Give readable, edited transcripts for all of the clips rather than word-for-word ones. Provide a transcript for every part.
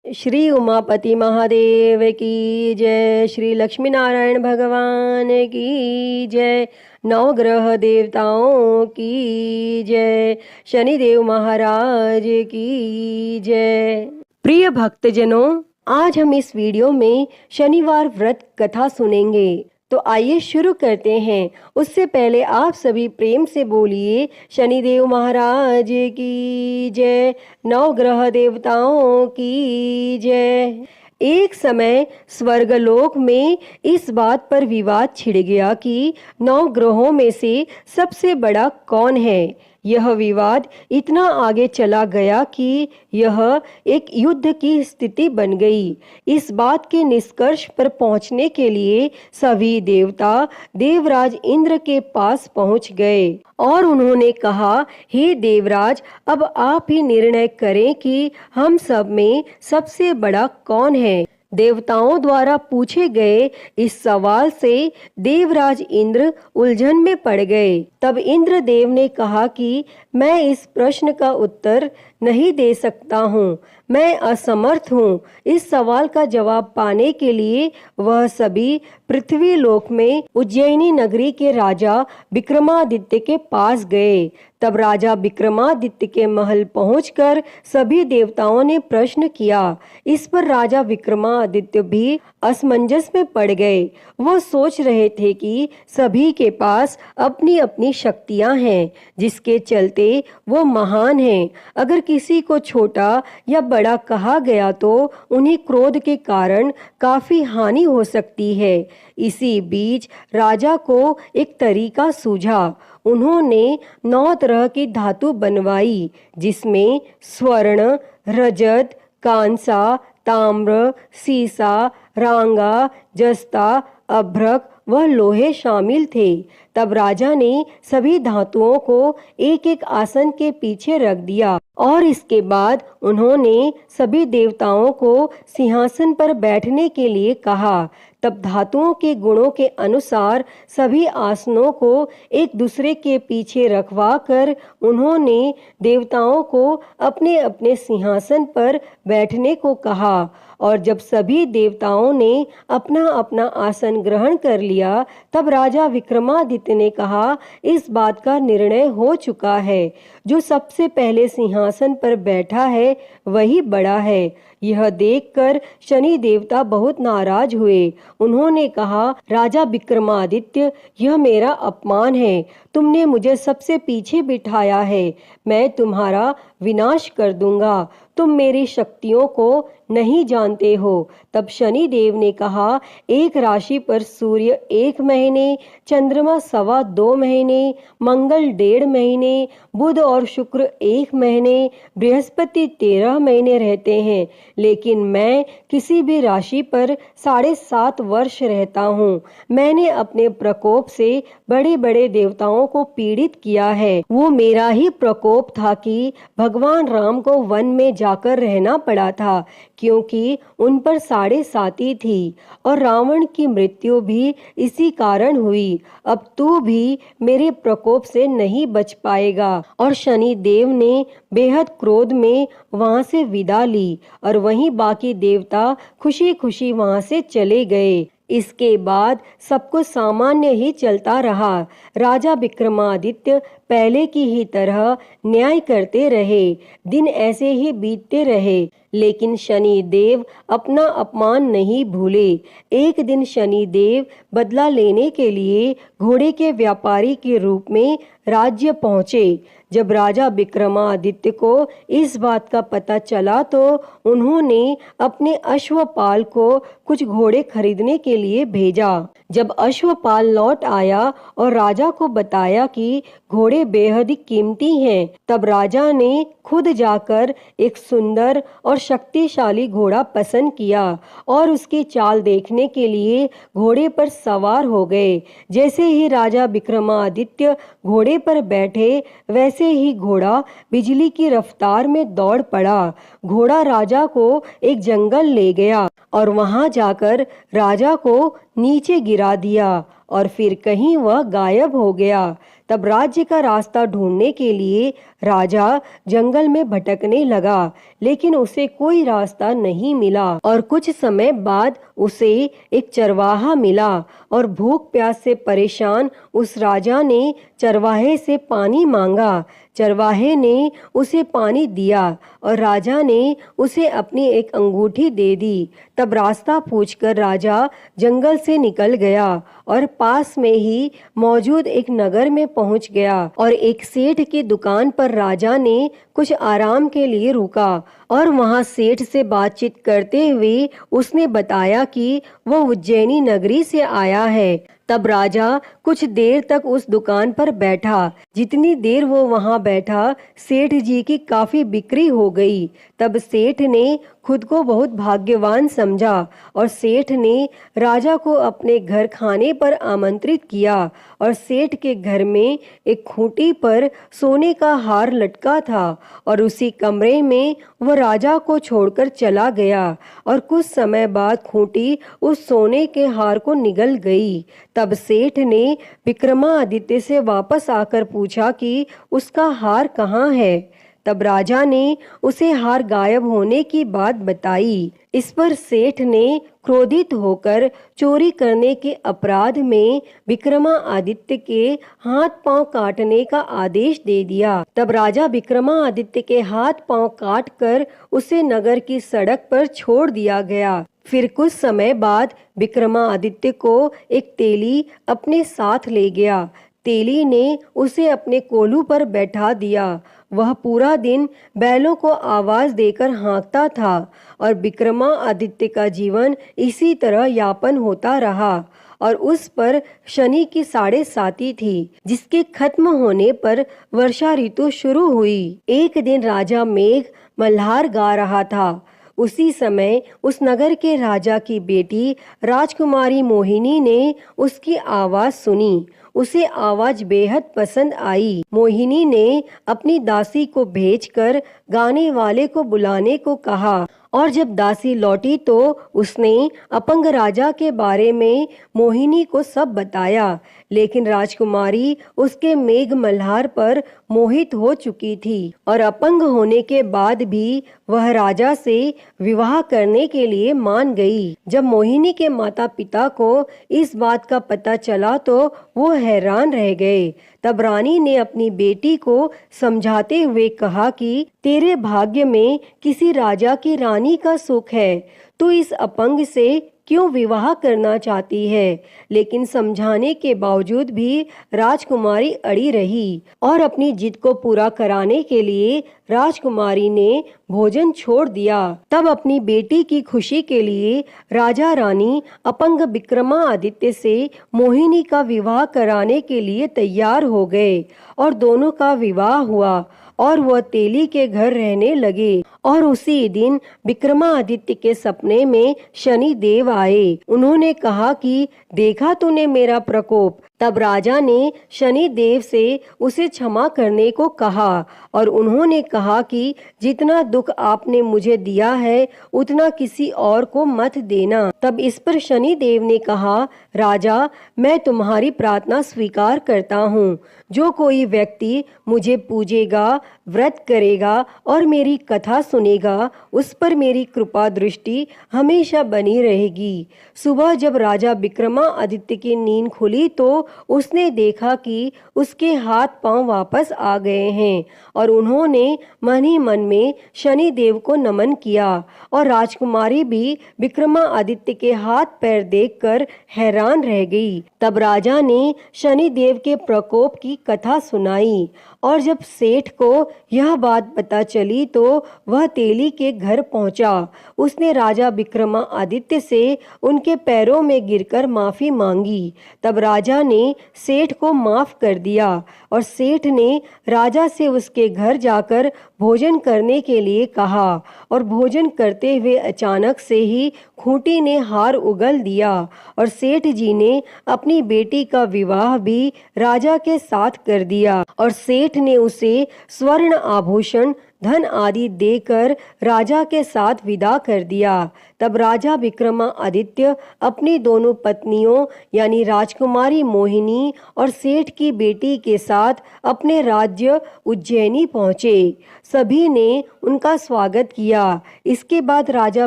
श्री उमापति महादेव की जय। श्री लक्ष्मी नारायण भगवान की जय। नवग्रह देवताओं की जय। शनिदेव महाराज की जय। प्रिय भक्तजनों, आज हम इस वीडियो में शनिवार व्रत कथा सुनेंगे। तो आइए शुरू करते हैं। उससे पहले आप सभी प्रेम से बोलिए शनिदेव महाराज की जय। नवग्रह देवताओं की जय। एक समय स्वर्गलोक में इस बात पर विवाद छिड़ गया कि 9 ग्रहों में से सबसे बड़ा कौन है। यह विवाद इतना आगे चला गया कि यह एक युद्ध की स्थिति बन गई। इस बात के निष्कर्ष पर पहुंचने के लिए सभी देवता देवराज इंद्र के पास पहुंच गए और उन्होंने कहा, हे देवराज, अब आप ही निर्णय करें कि हम सब में सबसे बड़ा कौन है। देवताओं द्वारा पूछे गए इस सवाल से देवराज इंद्र उलझन में पड़ गए। तब इंद्र देव ने कहा कि मैं इस प्रश्न का उत्तर नहीं दे सकता हूँ, मैं असमर्थ हूँ। इस सवाल का जवाब पाने के लिए वह सभी पृथ्वी लोक में उज्जैनी नगरी के राजा विक्रमादित्य के पास गए। तब राजा विक्रमादित्य के महल पहुंचकर सभी देवताओं ने प्रश्न किया। इस पर राजा विक्रमादित्य भी असमंजस में पड़ गए। वह सोच रहे थे कि सभी के पास अपनी अपनी शक्तियां हैं, जिसके चलते वो महान हैं। अगर किसी को छोटा या बड़ा कहा गया तो उन्हें क्रोध के कारण काफी हानि हो सकती है। इसी बीच राजा को एक तरीका सूझा। उन्होंने 9 तरह की धातु बनवाई, जिसमें स्वर्ण, रजत, कांसा, ताम्र, सीसा, रांगा, जस्ता, अभ्रक व लोहे शामिल थे। तब राजा ने सभी धातुओं को एक एक आसन के पीछे रख दिया और इसके बाद उन्होंने सभी देवताओं को सिंहासन पर बैठने के लिए कहा। तब धातुओं के गुणों के अनुसार सभी आसनों को एक दूसरे के पीछे रखवा कर उन्होंने देवताओं को अपने अपने सिंहासन पर बैठने को कहा। और जब सभी देवताओं ने अपना अपना आसन ग्रहण कर लिया, तब राजा विक्रमादित्य ने कहा, इस बात का निर्णय हो चुका है। जो सबसे पहले सिंहासन पर बैठा है वही बड़ा है। यह देखकर शनि देवता बहुत नाराज हुए। उन्होंने कहा, राजा विक्रमादित्य, यह मेरा अपमान है। तुमने मुझे सबसे पीछे बिठाया है। मैं तुम्हारा विनाश कर दूंगा। तुम मेरी शक्तियों को नहीं जानते हो। तब शनि देव ने कहा, एक राशि पर सूर्य 1 महीने, चंद्रमा 2.25 महीने, मंगल 1.5 महीने, बुध और शुक्र 1 महीने, बृहस्पति 13 महीने रहते हैं, लेकिन मैं किसी भी राशि पर 7.5 वर्ष रहता हूँ। मैंने अपने प्रकोप से बड़े बड़े देवताओं को पीड़ित किया है। वो मेरा ही प्रकोप था कि भगवान राम को वन में जाकर रहना पड़ा था, क्योंकि उन पर 7.5 थी और रावण की मृत्यु भी इसी कारण हुई। अब तू भी मेरे प्रकोप से नहीं बच पाएगा। और शनि देव ने बेहद क्रोध में वहां से विदा ली और वहीं बाकी देवता खुशी खुशी वहां से चले गए। इसके बाद सब कुछ सामान्य ही चलता रहा। राजा विक्रमादित्य पहले की ही तरह न्याय करते रहे। दिन ऐसे ही बीतते रहे, लेकिन शनि देव अपना अपमान नहीं भूले। एक दिन शनि देव बदला लेने के लिए घोड़े के व्यापारी के रूप में राज्य पहुंचे। जब राजा विक्रमादित्य को इस बात का पता चला तो उन्होंने अपने अश्वपाल को कुछ घोड़े खरीदने के लिए भेजा। जब अश्वपाल लौट आया और राजा को बताया कि घोड़े बेहद ही कीमती हैं, तब राजा ने खुद जाकर एक सुंदर और शक्तिशाली घोड़ा पसंद किया और उसकी चाल देखने के लिए घोड़े पर सवार हो गए। जैसे ही राजा विक्रमादित्य घोड़े पर बैठे, वैसे ही घोड़ा बिजली की रफ्तार में दौड़ पड़ा। घोड़ा राजा को एक जंगल ले गया और वहां जाकर राजा को नीचे गिरा दिया और फिर कहीं वह गायब हो गया। तब राज्य का रास्ता ढूंढने के लिए राजा जंगल में भटकने लगा, लेकिन उसे कोई रास्ता नहीं मिला। और कुछ समय बाद उसे एक चरवाहा मिला और भूख प्यास से परेशान उस राजा ने चरवाहे से पानी मांगा। चरवाहे ने उसे पानी दिया और राजा ने उसे अपनी एक अंगूठी दे दी। तब रास्ता पूछकर राजा जंगल से निकल गया और पास में ही मौजूद एक नगर में पहुंच गया और एक सेठ की दुकान पर राजा ने कुछ आराम के लिए रुका और वहां सेठ से बातचीत करते हुए उसने बताया कि वह उज्जैनी नगरी से आया है। तब राजा कुछ देर तक उस दुकान पर बैठा। जितनी देर वो वहां बैठा, सेठ जी की काफी बिक्री हो गई। तब सेठ ने खुद को बहुत भाग्यवान समझा और सेठ ने राजा को अपने घर खाने पर आमंत्रित किया। और सेठ के घर में एक खूंटी पर सोने का हार लटका था और उसी कमरे में वह राजा को छोड़कर चला गया और कुछ समय बाद खूंटी उस सोने के हार को निगल गई। तब सेठ ने विक्रमादित्य से वापस आकर पूछा कि उसका हार कहाँ है। तब राजा ने उसे हार गायब होने की बात बताई। इस पर सेठ ने क्रोधित होकर चोरी करने के अपराध में विक्रमादित्य के हाथ पांव काटने का आदेश दे दिया। तब राजा विक्रमादित्य के हाथ पांव काट कर उसे नगर की सड़क पर छोड़ दिया गया। फिर कुछ समय बाद विक्रमादित्य को एक तेली अपने साथ ले गया। तेली ने उसे अपने कोलू पर बैठा दिया। वह पूरा दिन बैलों को आवाज देकर हाँकता था और विक्रमादित्य का जीवन इसी तरह यापन होता रहा। और उस पर शनि की 7.5 थी, जिसके खत्म होने पर वर्षा ऋतु शुरू हुई। एक दिन राजा मेघ मल्हार गा रहा था। उसी समय उस नगर के राजा की बेटी राजकुमारी मोहिनी ने उसकी आवाज सुनी। उसे आवाज बेहद पसंद आई। मोहिनी ने अपनी दासी को भेजकर गाने वाले को बुलाने को कहा और जब दासी लौटी तो उसने अपंग राजा के बारे में मोहिनी को सब बताया। लेकिन राजकुमारी उसके मेघ मल्हार पर मोहित हो चुकी थी और अपंग होने के बाद भी वह राजा से विवाह करने के लिए मान गई। जब मोहिनी के माता पिता को इस बात का पता चला तो वो हैरान रह गए। तब रानी ने अपनी बेटी को समझाते हुए कहा कि तेरे भाग्य में किसी राजा की रानी का सुख है, तू इस अपंग से क्यों विवाह करना चाहती है। लेकिन समझाने के बावजूद भी राजकुमारी अड़ी रही और अपनी जिद को पूरा कराने के लिए राजकुमारी ने भोजन छोड़ दिया। तब अपनी बेटी की खुशी के लिए राजा रानी अपंग विक्रमादित्य से मोहिनी का विवाह कराने के लिए तैयार हो गए और दोनों का विवाह हुआ और वह तेली के घर रहने लगे। और उसी दिन विक्रमादित्य के सपने में शनि देव आए। उन्होंने कहा कि देखा तूने मेरा प्रकोप। तब राजा ने शनि देव से उसे क्षमा करने को कहा और उन्होंने कहा कि जितना दुख आपने मुझे दिया है उतना किसी और को मत देना। तब इस पर शनि देव ने कहा, राजा मैं तुम्हारी प्रार्थना स्वीकार करता हूँ। जो कोई व्यक्ति मुझे पूजेगा, व्रत करेगा और मेरी कथा सुनेगा, उस पर मेरी कृपा दृष्टि हमेशा बनी रहेगी। सुबह जब राजा विक्रमादित्य की नींद खुली तो उसने देखा कि उसके हाथ पांव वापस आ गए हैं और उन्होंने मन ही मन में शनि देव को नमन किया। और राजकुमारी भी विक्रमादित्य के हाथ पैर देखकर हैरान रह गई। तब राजा ने शनि देव के प्रकोप की कथा सुनाई और जब सेठ को यह बात पता चली तो वह तेली के घर पहुंचा। उसने राजा विक्रमादित्य से उनके पैरों में गिरकर माफी मांगी। तब राजा ने सेठ को माफ कर दिया और सेठ ने राजा से उसके घर जाकर भोजन करने के लिए कहा और भोजन करते हुए अचानक से ही खूंटी ने हार उगल दिया और सेठ जी ने अपनी बेटी का विवाह भी राजा के साथ कर दिया और सेठ ने उसे स्वर्ण आभूषण, धन आदि देकर राजा के साथ विदा कर दिया। तब राजा विक्रमादित्य अपनी दोनों पत्नियों यानी राजकुमारी मोहिनी और सेठ की बेटी के साथ अपने राज्य उज्जैनी पहुँचे। सभी ने उनका स्वागत किया। इसके बाद राजा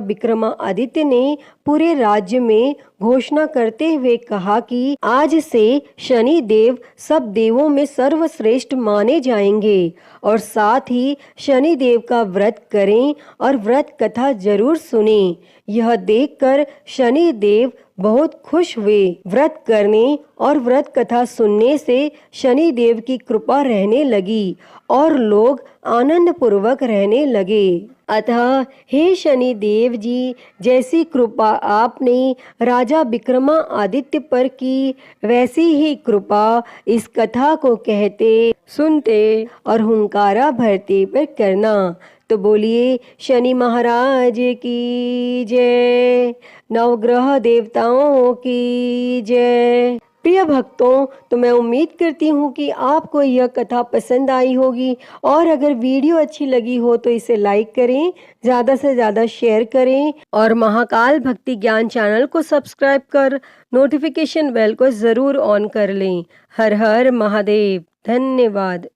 विक्रमादित्य ने पूरे राज्य में घोषणा करते हुए कहा कि आज से शनि देव सब देवों में सर्वश्रेष्ठ माने जाएंगे और साथ ही शनि देव का व्रत करें और व्रत कथा जरूर सुनें। यह देखकर शनि देव बहुत खुश हुए। व्रत करने और व्रत कथा सुनने से शनि देव की कृपा रहने लगी और लोग आनंद पूर्वक रहने लगे। अतः हे शनि देव जी, जैसी कृपा आपने राजा विक्रमादित्य पर की, वैसी ही कृपा इस कथा को कहते, सुनते और हुंकारा भरते पर करना। तो बोलिए शनि महाराज की जय, नवग्रह देवताओं की जय। प्रिय भक्तों, तो मैं उम्मीद करती हूँ कि आपको यह कथा पसंद आई होगी और अगर वीडियो अच्छी लगी हो तो इसे लाइक करें, ज़्यादा से ज़्यादा शेयर करें और महाकाल भक्ति ज्ञान चैनल को सब्सक्राइब कर नोटिफिकेशन बेल को ज़रूर ऑन कर लें। हर हर महादेव। धन्यवाद।